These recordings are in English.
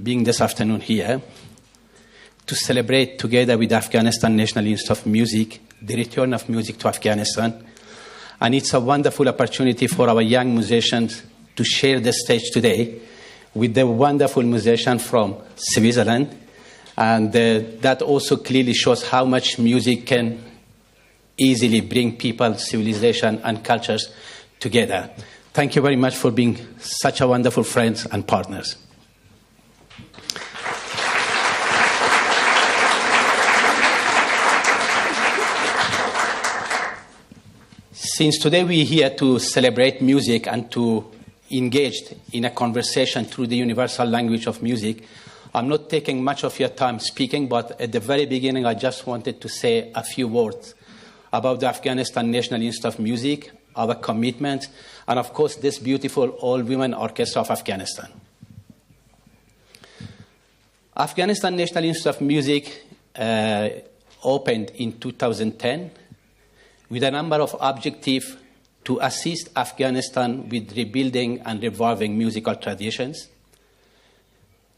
being this afternoon here to celebrate together with Afghanistan National Institute of Music the return of music to Afghanistan. And it's a wonderful opportunity for our young musicians to share the stage today with the wonderful musician from Switzerland. And that also clearly shows how much music can easily bring people, civilization, and cultures together. Thank you very much for being such a wonderful friends and partners. Since today we're here to celebrate music and to engage in a conversation through the universal language of music, I'm not taking much of your time speaking, but at the very beginning I just wanted to say a few words about the Afghanistan National Institute of Music, our commitment, and of course this beautiful all-women orchestra of Afghanistan. Afghanistan National Institute of Music opened in 2010 with a number of objectives to assist Afghanistan with rebuilding and reviving musical traditions,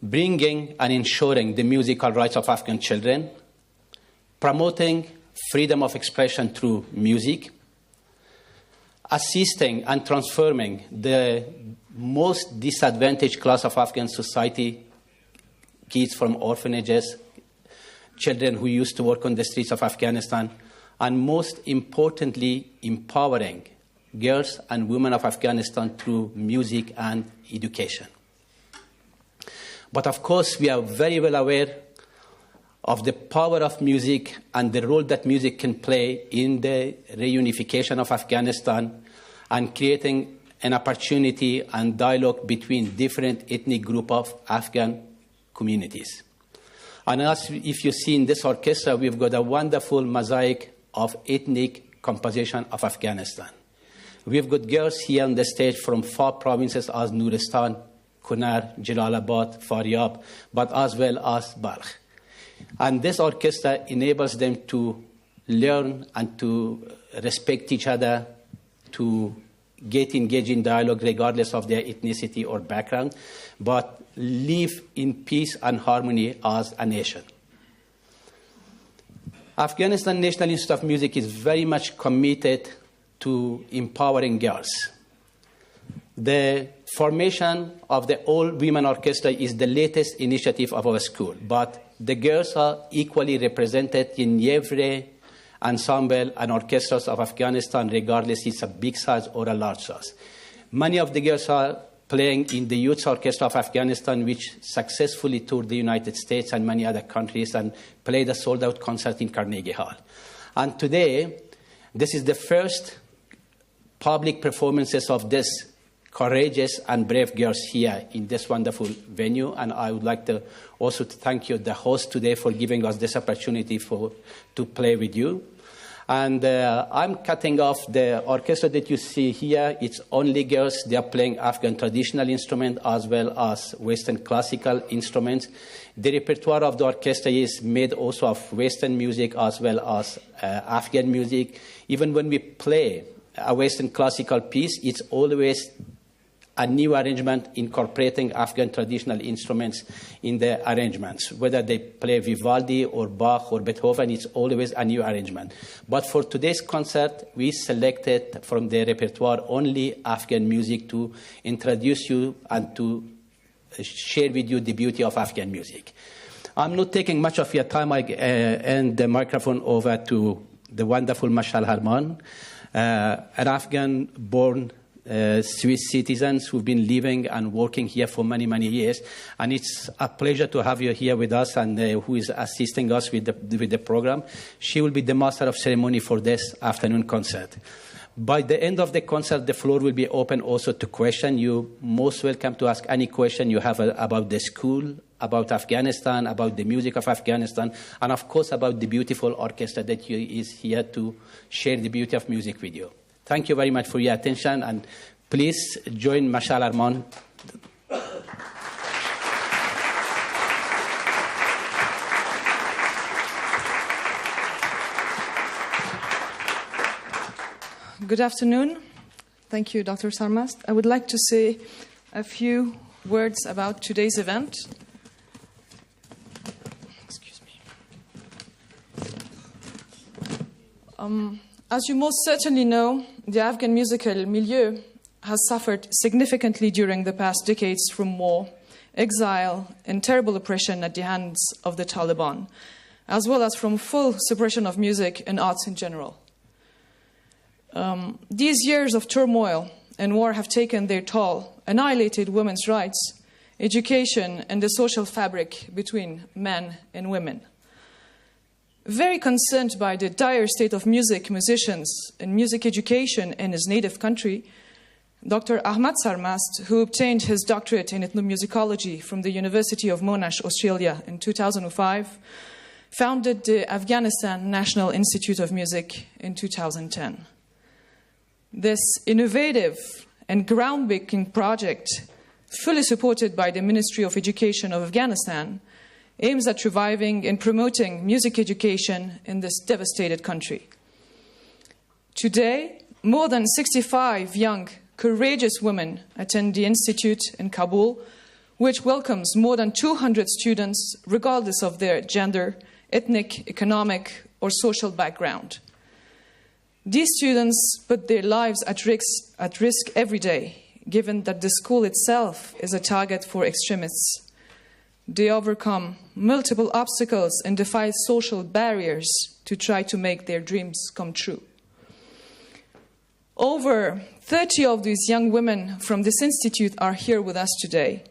bringing and ensuring the musical rights of Afghan children, promoting freedom of expression through music, assisting and transforming the most disadvantaged class of Afghan society, kids from orphanages, children who used to work on the streets of Afghanistan, and most importantly, empowering girls and women of Afghanistan through music and education. But of course, we are very well aware of the power of music and the role that music can play in the reunification of Afghanistan and creating an opportunity and dialogue between different ethnic groups of Afghan communities. And as if you see in this orchestra, we've got a wonderful mosaic of ethnic composition of Afghanistan. We've got girls here on the stage from 4 provinces as Nuristan, Kunar, Jalalabad, Faryab, but as well as Balkh. And this orchestra enables them to learn and to respect each other, to get engaged in dialogue regardless of their ethnicity or background, but live in peace and harmony as a nation. Afghanistan National Institute of Music is very much committed to empowering girls. The formation of the all-women orchestra is the latest initiative of our school, but the girls are equally represented in every ensemble and orchestras of Afghanistan, regardless it's a big size or a large size. Many of the girls are playing in the Youth Orchestra of Afghanistan, which successfully toured the United States and many other countries and played a sold-out concert in Carnegie Hall. And today, this is the first public performances of this courageous and brave girls here in this wonderful venue. And I would like to also thank you, the host today, for giving us this opportunity to play with you. And I'm cutting off the orchestra that you see here. It's only girls. They are playing Afghan traditional instruments as well as Western classical instruments. The repertoire of the orchestra is made also of Western music as well as Afghan music. Even when we play a Western classical piece, it's always a new arrangement incorporating Afghan traditional instruments in the arrangements. Whether they play Vivaldi or Bach or Beethoven, it's always a new arrangement. But for today's concert, we selected from the repertoire only Afghan music to introduce you and to share with you the beauty of Afghan music. I'm not taking much of your time. I hand the microphone over to the wonderful Mashal Harman, an Afghan-born Swiss citizens who've been living and working here for many, many years. And it's a pleasure to have you here with us and who is assisting us with the program. She will be the master of ceremony for this afternoon concert. By the end of the concert, the floor will be open also to question. You're most welcome to ask any question you have about the school, about Afghanistan, about the music of Afghanistan, and of course about the beautiful orchestra that is here to share the beauty of music with you. Thank you very much for your attention, and please join Mashal Arman. Good afternoon. Thank you, Dr. Sarmast. I would like to say a few words about today's event. As you most certainly know, the Afghan musical milieu has suffered significantly during the past decades from war, exile, and terrible oppression at the hands of the Taliban, as well as from full suppression of music and arts in general. These years of turmoil and war have taken their toll, annihilated women's rights, education, and the social fabric between men and women. Very concerned by the dire state of music, musicians, and music education in his native country, Dr. Ahmad Sarmast, who obtained his doctorate in ethnomusicology from the University of Monash, Australia in 2005, founded the Afghanistan National Institute of Music in 2010. This innovative and groundbreaking project, fully supported by the Ministry of Education of Afghanistan, aims at reviving and promoting music education in this devastated country. Today, more than 65 young, courageous women attend the institute in Kabul, which welcomes more than 200 students, regardless of their gender, ethnic, economic, or social background. These students put their lives at risk every day, given that the school itself is a target for extremists. They overcome multiple obstacles and defy social barriers to try to make their dreams come true. Over 30 of these young women from this institute are here with us today.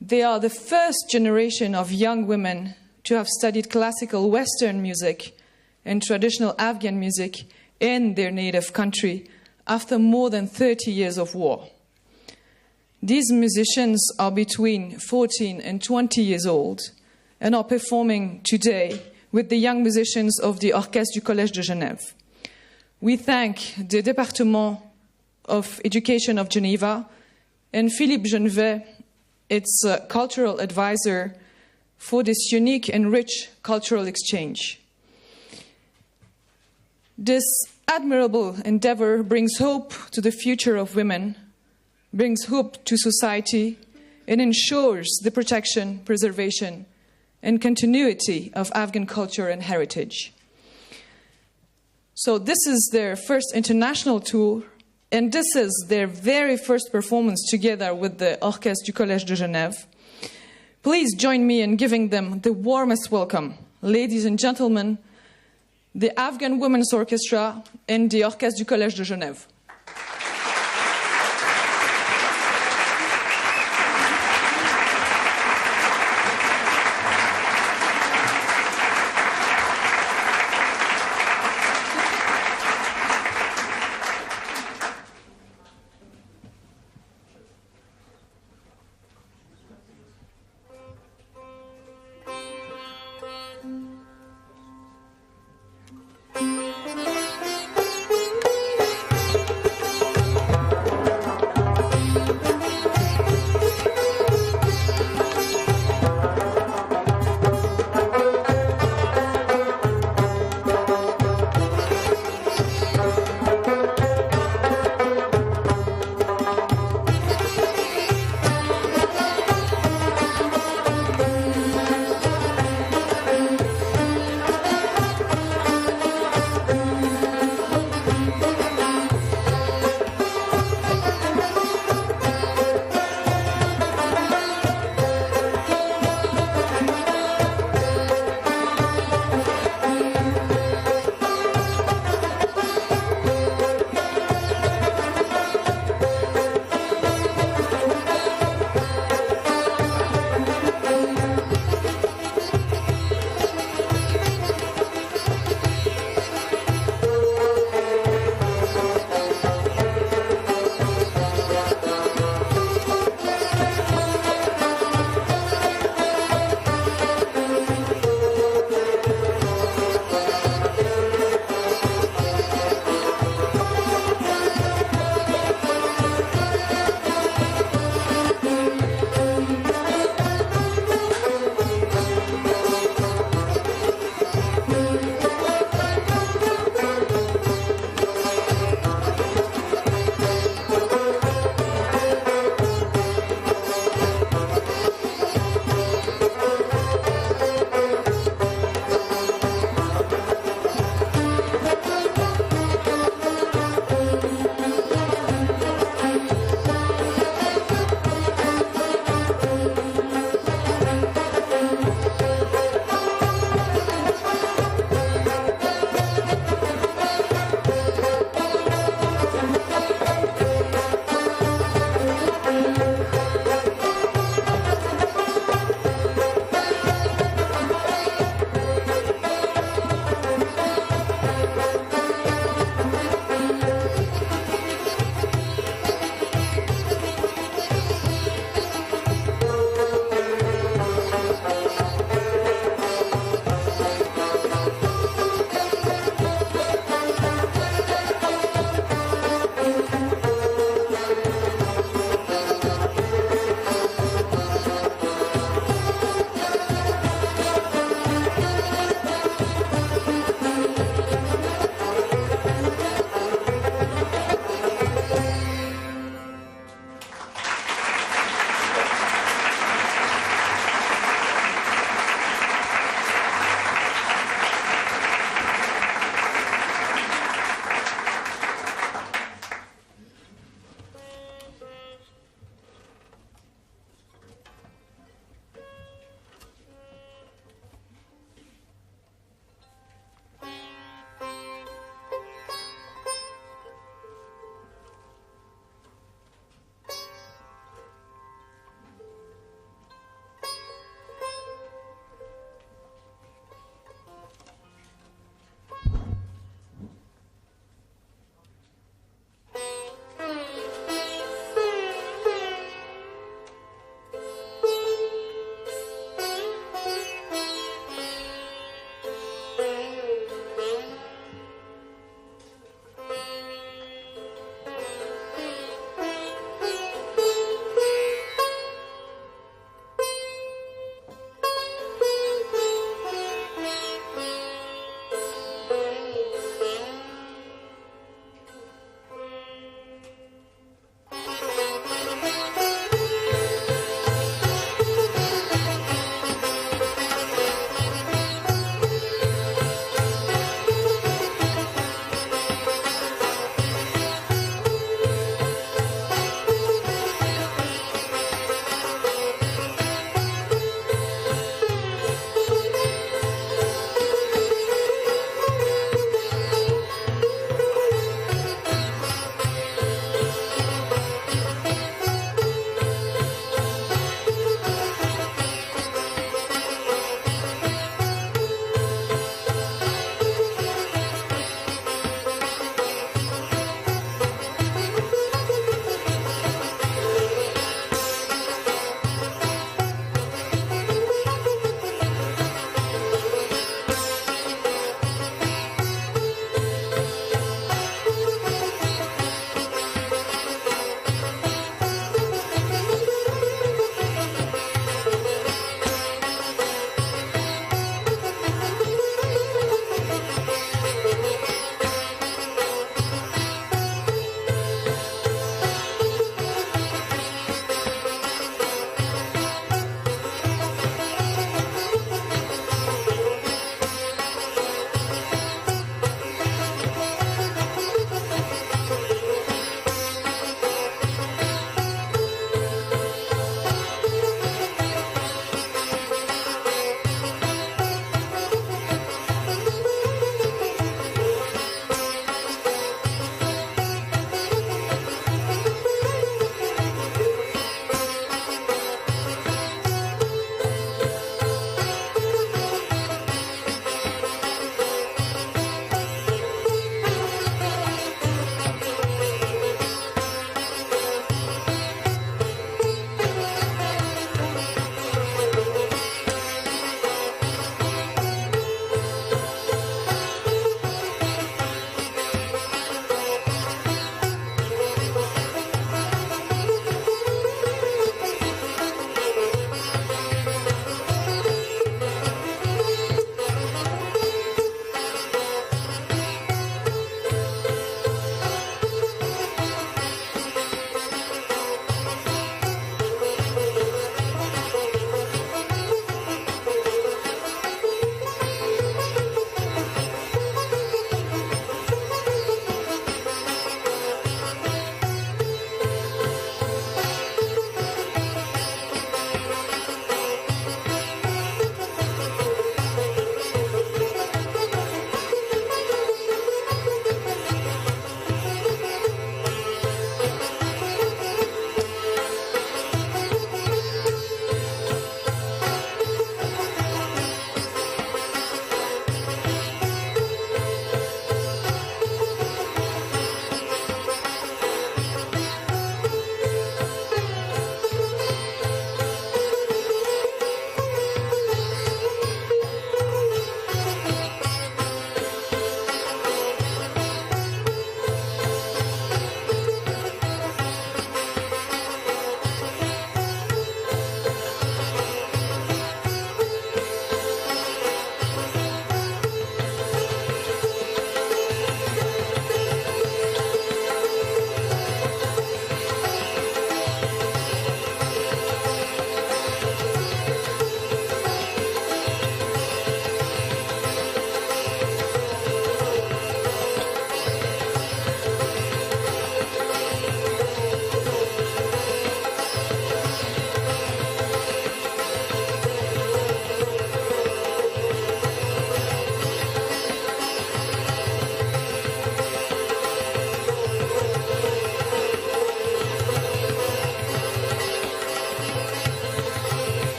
They are the first generation of young women to have studied classical Western music and traditional Afghan music in their native country after more than 30 years of war. These musicians are between 14 and 20 years old and are performing today with the young musicians of the Orchestre du Collège de Genève. We thank the Department of Education of Geneva and Philippe Genevet, its cultural advisor, for this unique and rich cultural exchange. This admirable endeavor brings hope to the future of women, brings hope to society, and ensures the protection, preservation, and continuity of Afghan culture and heritage. So this is their first international tour, and this is their very first performance together with the Orchestre du Collège de Genève. Please join me in giving them the warmest welcome. Ladies and gentlemen, the Afghan Women's Orchestra and the Orchestre du Collège de Genève.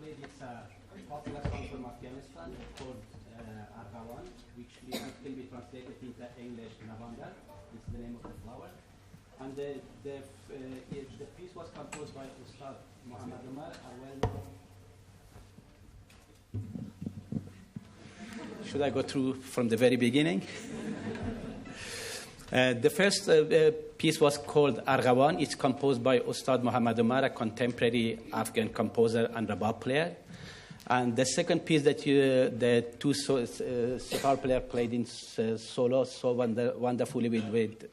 played is a popular song from Afghanistan called Arghawan, which can be translated into English Lavender. It's the name of the flower. And the piece was composed by Ustad Muhammad Umar, a well-known. Should I go through from the very beginning? The first piece was called Arghawan. It's composed by Ustad Muhammad Umar, a contemporary Afghan composer and rabab player. And the second piece that the two sitar players played in solo so wonderfully with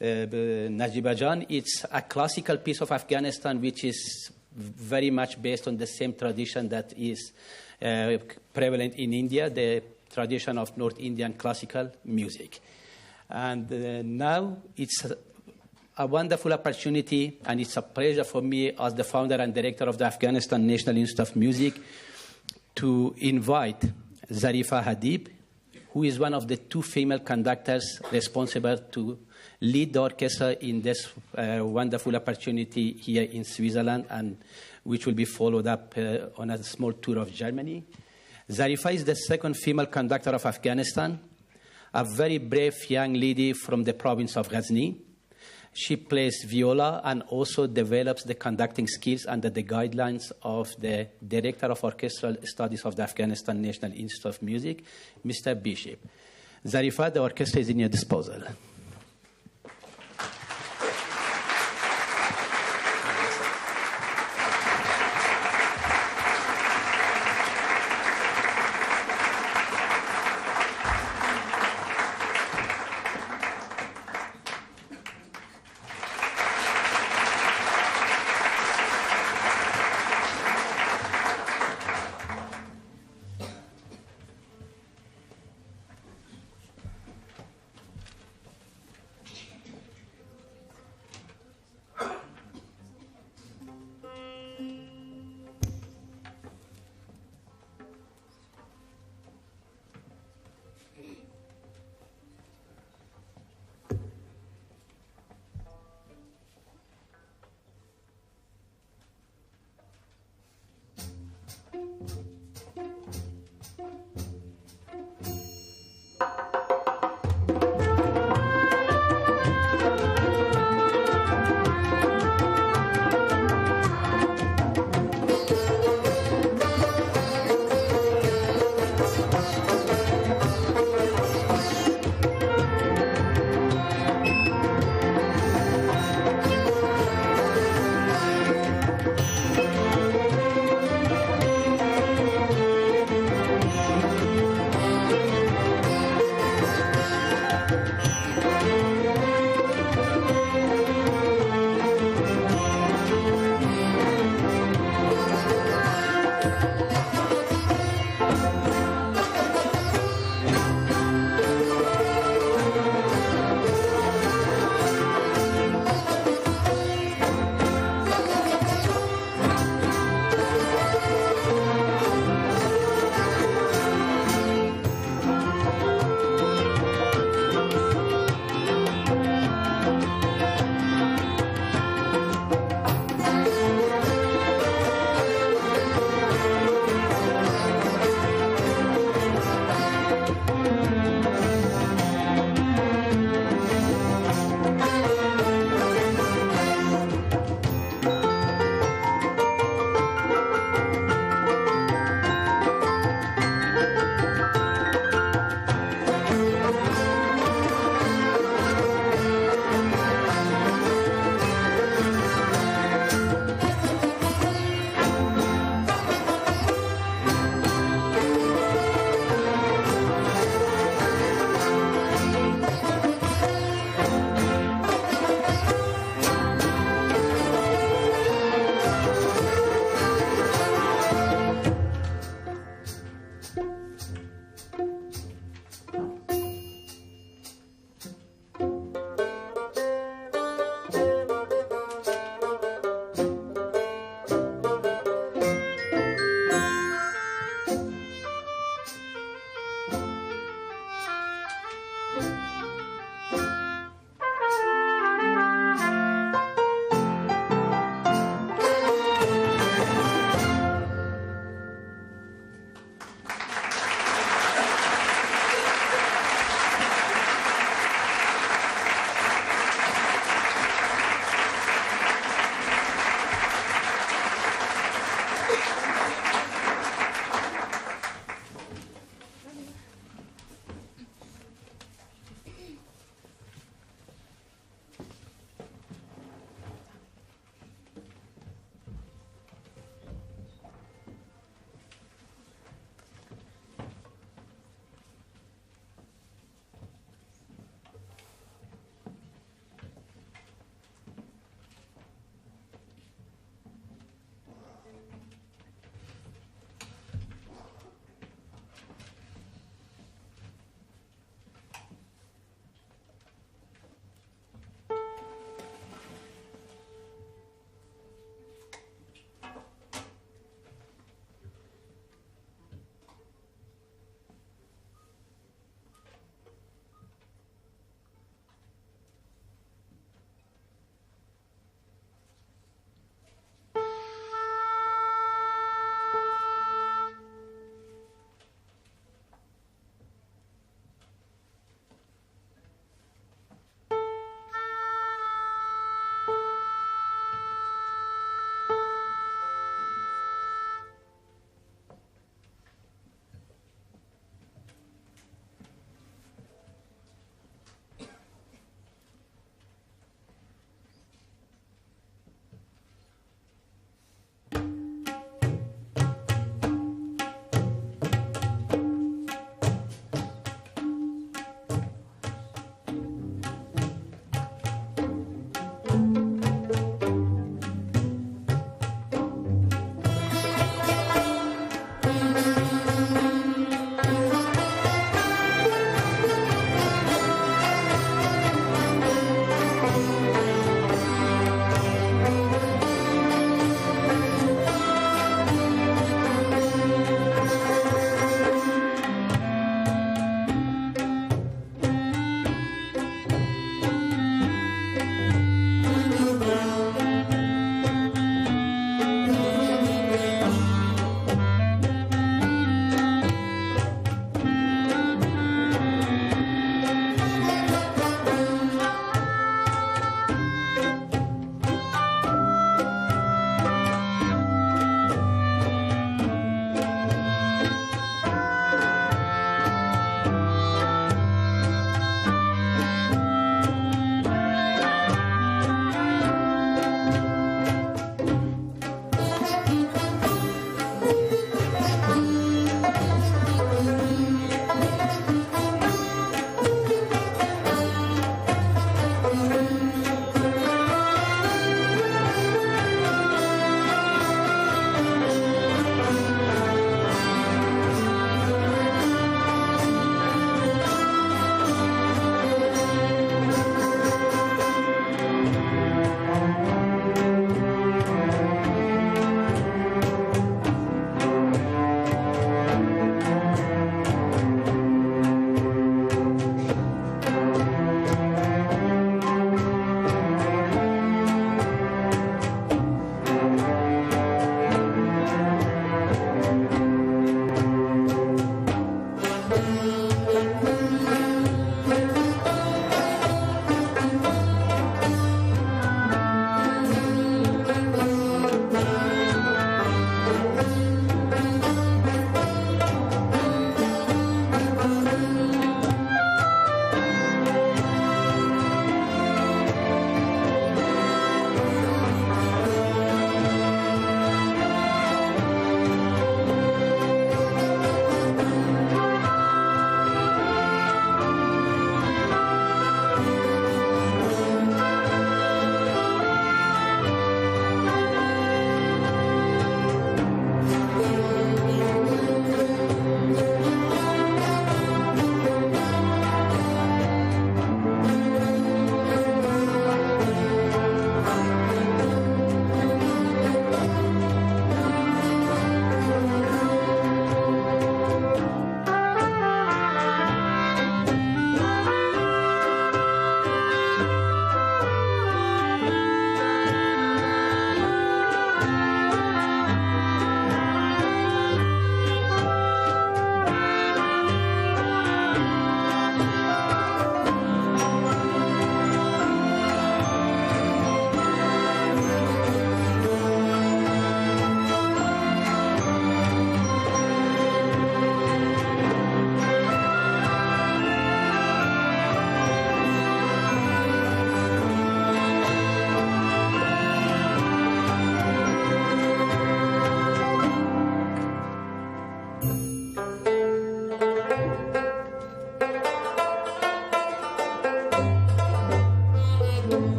Najiba Jan, it's a classical piece of Afghanistan, which is very much based on the same tradition that is prevalent in India, the tradition of North Indian classical music. And now it's a wonderful opportunity, and it's a pleasure for me as the founder and director of the Afghanistan National Institute of Music to invite Zarifa Hadib, who is one of the two female conductors responsible to lead the orchestra in this wonderful opportunity here in Switzerland, and which will be followed up on a small tour of Germany. Zarifa is the second female conductor of Afghanistan, a very brave young lady from the province of Ghazni. She plays viola and also develops the conducting skills under the guidelines of the Director of Orchestral Studies of the Afghanistan National Institute of Music, Mr. Bishop. Zarifa, the orchestra is in your disposal.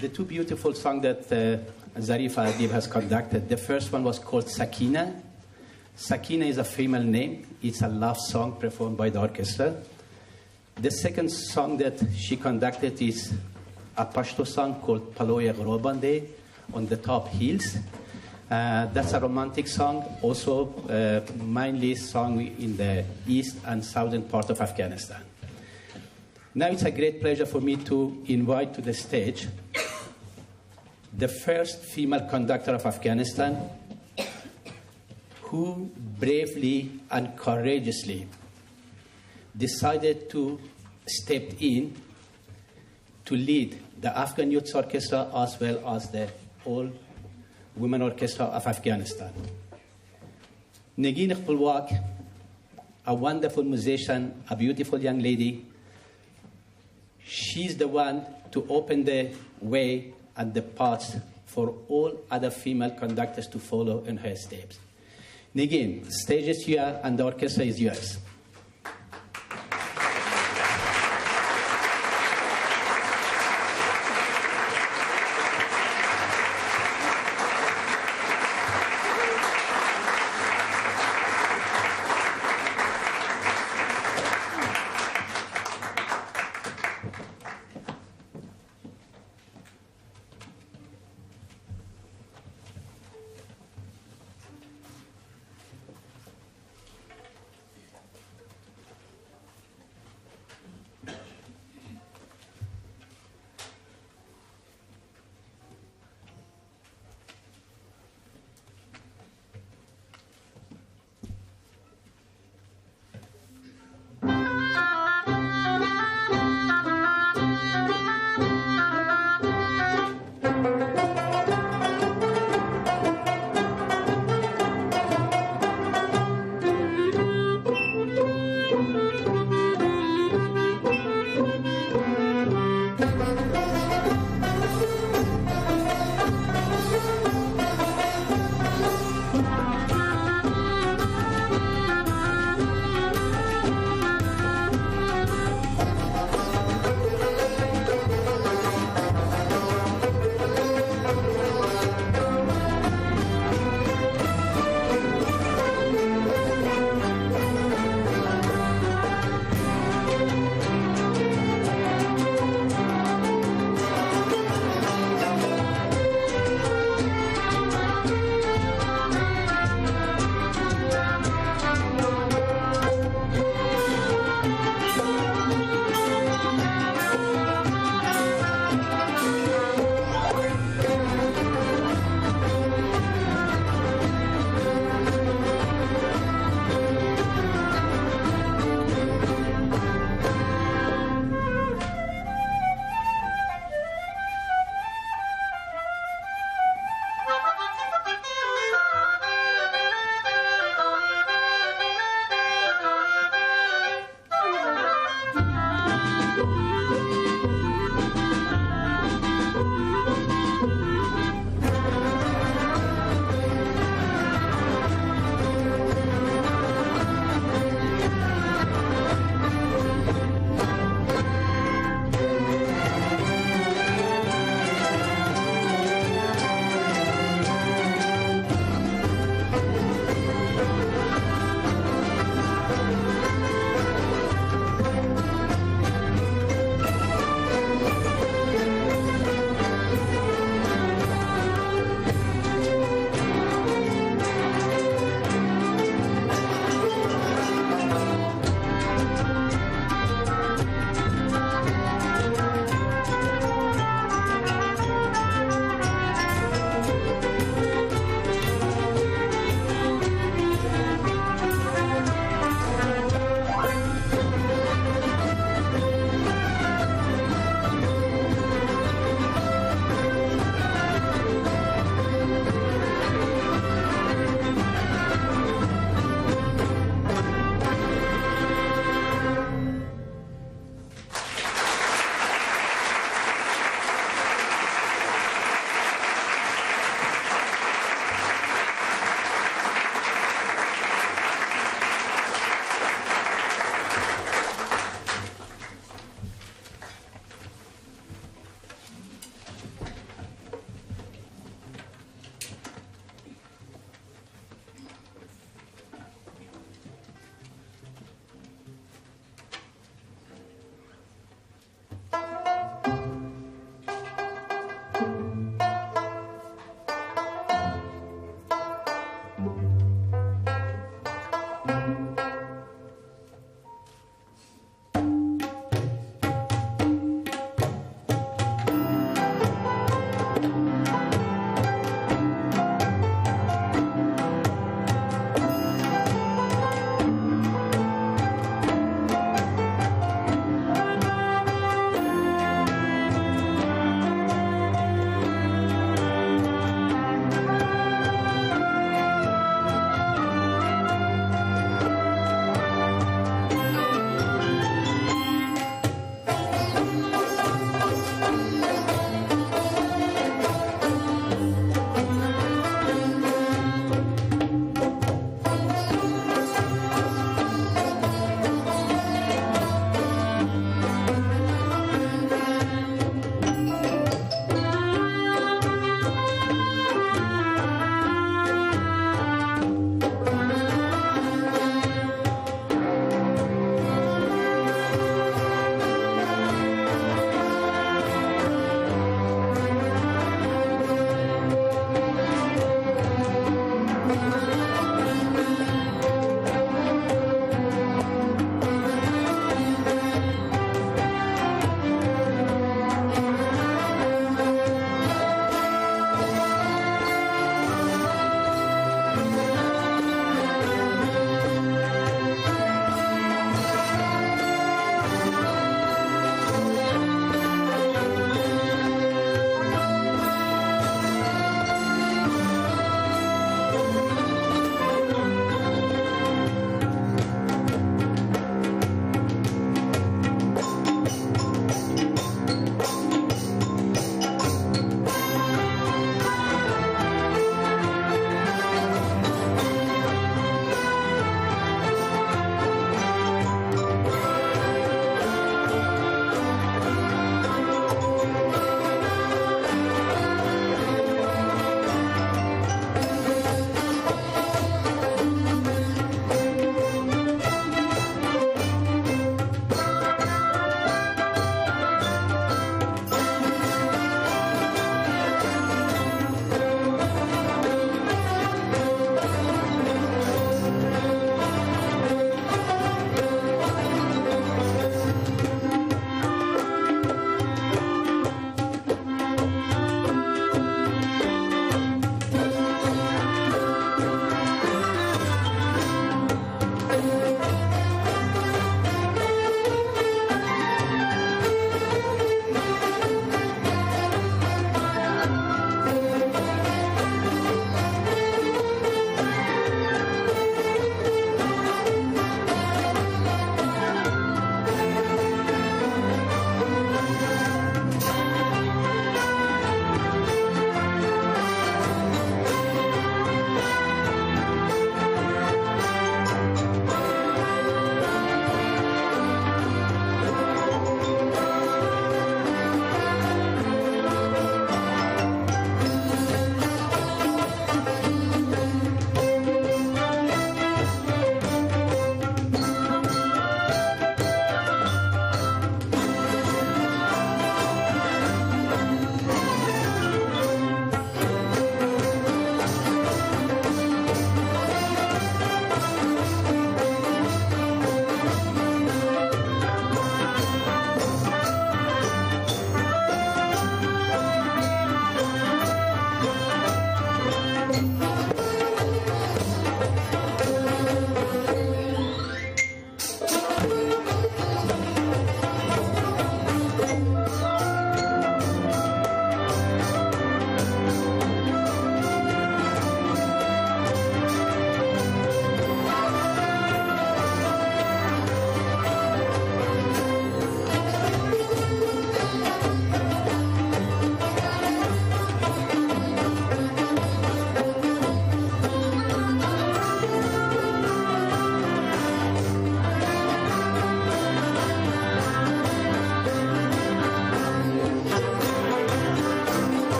the two beautiful songs that Zarifa Adib has conducted. The first one was called Sakina. Sakina is a female name. It's a love song performed by the orchestra. The second song that she conducted is a Pashto song called Paloye Ghrobande, on the top hills. That's a romantic song, also mainly sung in the east and southern part of Afghanistan. Now it's a great pleasure for me to invite to the stage the first female conductor of Afghanistan, who bravely and courageously decided to step in to lead the Afghan Youth Orchestra as well as the all women orchestra of Afghanistan. Negin Khpulwak, a wonderful musician, a beautiful young lady, she's the one to open the way and the paths for all other female conductors to follow in her steps. Negin, the stage is here and the orchestra is yours.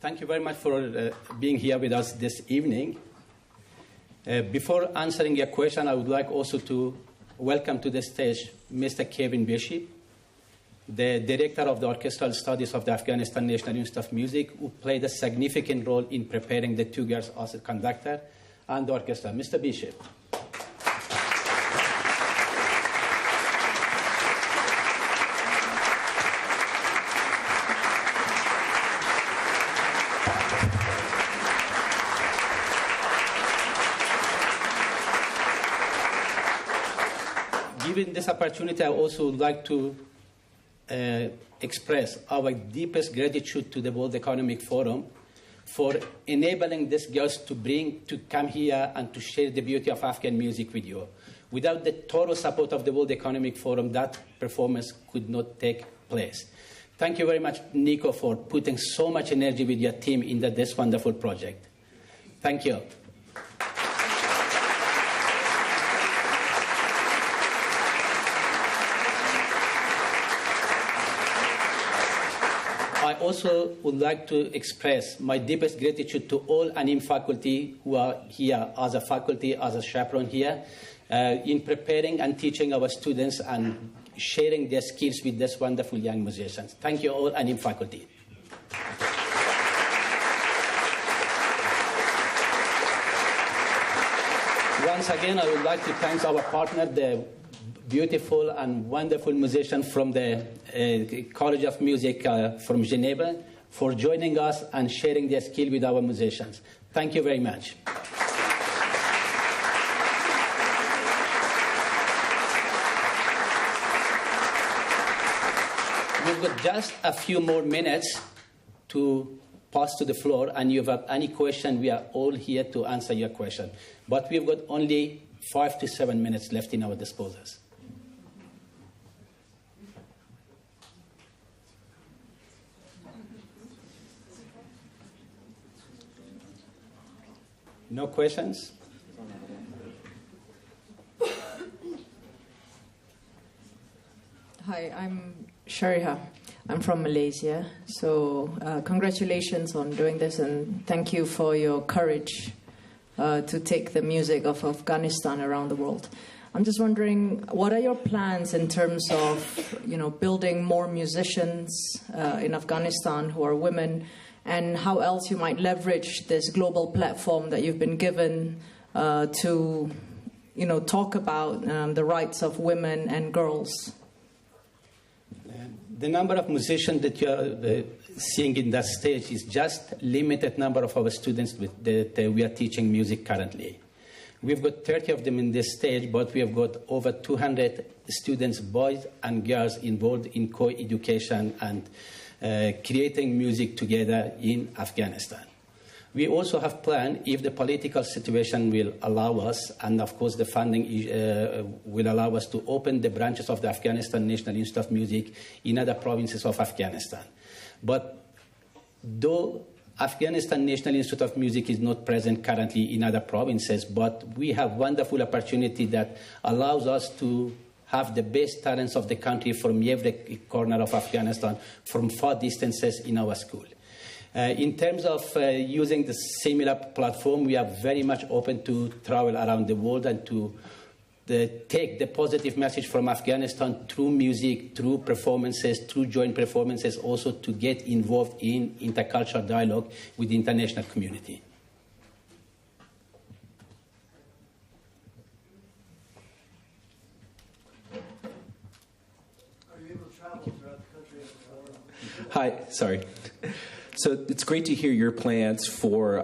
Thank you very much for being here with us this evening. Before answering your question, I would like also to welcome to the stage Mr. Kevin Bishop, the director of the Orchestral Studies of the Afghanistan National Institute of Music, who played a significant role in preparing the two girls as a conductor and the orchestra. Mr. Bishop. Given this opportunity, I also would like to express our deepest gratitude to the World Economic Forum for enabling these girls to come here and to share the beauty of Afghan music with you. Without the total support of the World Economic Forum, that performance could not take place. Thank you very much, Nico, for putting so much energy with your team into this wonderful project. Thank you. I also would like to express my deepest gratitude to all ANIM faculty who are here as a faculty, as a chaperone here, in preparing and teaching our students and sharing their skills with these wonderful young musicians. Thank you all, ANIM faculty. Once again, I would like to thank our partner, the beautiful and wonderful musician from the College of Music from Geneva, for joining us and sharing their skill with our musicians. Thank you very much. We've got just a few more minutes to pass to the floor, and if you have any question, we are all here to answer your question. But we've got only 5 to 7 minutes left in our disposals. No questions? Hi, I'm Shariha. I'm from Malaysia. So congratulations on doing this, and thank you for your courage to take the music of Afghanistan around the world. I'm just wondering, what are your plans in terms of, building more musicians in Afghanistan who are women, and how else you might leverage this global platform that you've been given to, talk about the rights of women and girls? The number of musicians that you're seeing in that stage is just limited number of our students that we are teaching music currently. We've got 30 of them in this stage, but we have got over 200 students, boys and girls, involved in co-education and creating music together in Afghanistan. We also have planned, if the political situation will allow us, and of course the funding will allow us, to open the branches of the Afghanistan National Institute of Music in other provinces of Afghanistan. But though Afghanistan National Institute of Music is not present currently in other provinces, but we have wonderful opportunity that allows us to have the best talents of the country from every corner of Afghanistan, from far distances in our school. In terms of using the similar platform, we are very much open to travel around the world and to take the positive message from Afghanistan through music, through performances, through joint performances, also to get involved in intercultural dialogue with the international community. Are you able to travel throughout the country? Hi, sorry. So it's great to hear your plans for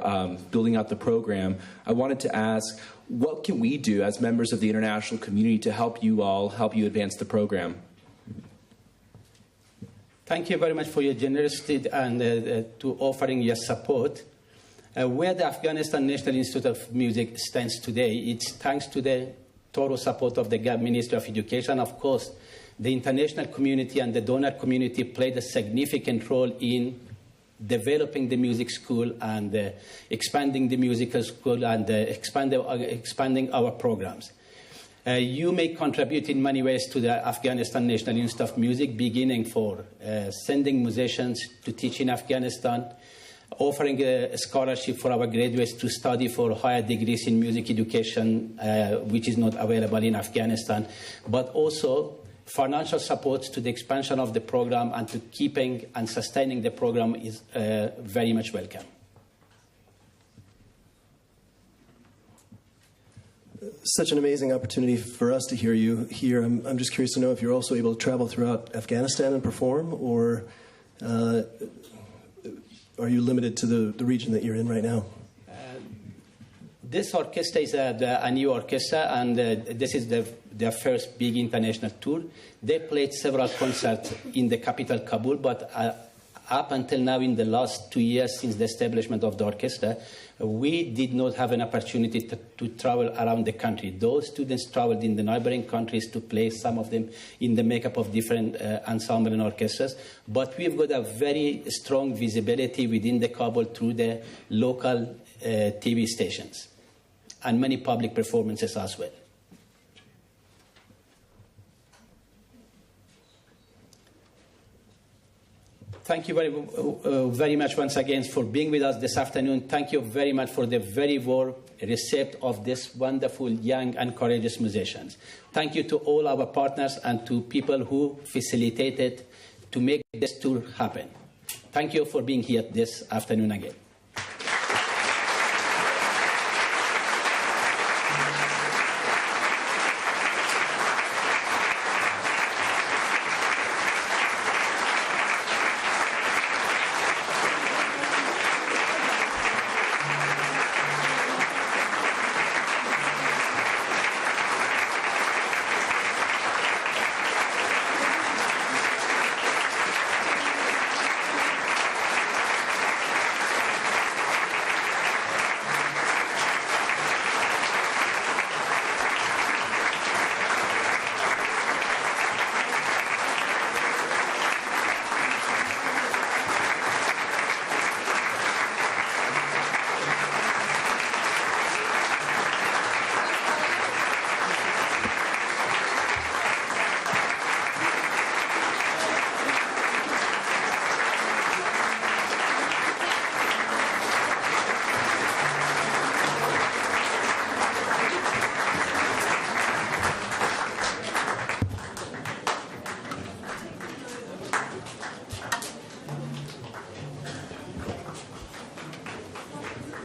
building out the program. I wanted to ask, what can we do as members of the international community to help you advance the program? Thank you very much for your generosity and to offering your support. Where the Afghanistan National Institute of Music stands today, it's thanks to the total support of the Ministry of Education. Of course, the international community and the donor community played a significant role in developing the music school and expanding the musical school and expanding our programs. You may contribute in many ways to the Afghanistan National Institute of Music, beginning for sending musicians to teach in Afghanistan, offering a scholarship for our graduates to study for higher degrees in music education, which is not available in Afghanistan, but also financial support to the expansion of the program and to keeping and sustaining the program is very much welcome. Such an amazing opportunity for us to hear you here. I'm just curious to know if you're also able to travel throughout Afghanistan and perform, or are you limited to the region that you're in right now? This orchestra is a new orchestra, and this is their first big international tour. They played several concerts in the capital, Kabul, but up until now, in the last 2 years since the establishment of the orchestra, we did not have an opportunity to travel around the country. Those students traveled in the neighboring countries to play, some of them in the makeup of different ensemble and orchestras. But we've got a very strong visibility within the Kabul through the local TV stations and many public performances as well. Thank you very much once again for being with us this afternoon. Thank you very much for the very warm reception of this wonderful, young and courageous musicians. Thank you to all our partners and to people who facilitated to make this tour happen. Thank you for being here this afternoon again.